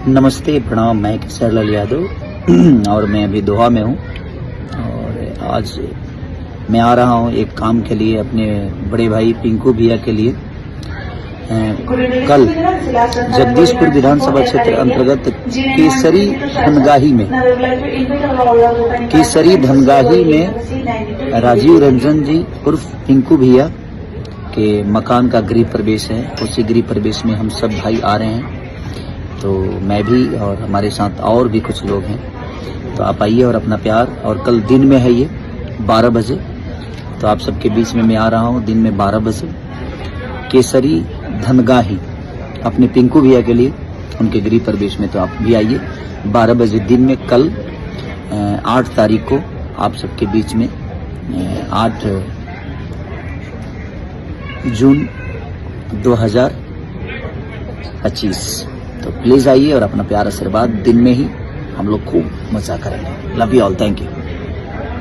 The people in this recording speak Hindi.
नमस्ते, प्रणाम। मैं केसरलाल यादव और मैं अभी दोहा में हूँ और आज मैं आ रहा हूँ एक काम के लिए अपने बड़े भाई पिंकू भैया के लिए। कल जगदीशपुर विधानसभा क्षेत्र अंतर्गत केसरी धनगाही में राजीव रंजन जी उर्फ पिंकू भैया के मकान का गृह प्रवेश है। उसी गृह प्रवेश में हम सब भाई आ रहे हैं, तो मैं भी और हमारे साथ और भी कुछ लोग हैं। तो आप आइए और अपना प्यार। और कल दिन में है ये 12 बजे, तो आप सबके बीच में मैं आ रहा हूँ दिन में 12 बजे केसरी धनगाही अपने पिंकू भैया के लिए उनके गृह प्रवेश में। तो आप भी आइए 12 बजे दिन में कल 8 तारीख को आप सबके बीच में 8 जून 2025। तो प्लीज आइए और अपना प्यार आशीर्वाद दिन में ही हम लोग खूब मजा करेंगे। Love you all, thank you.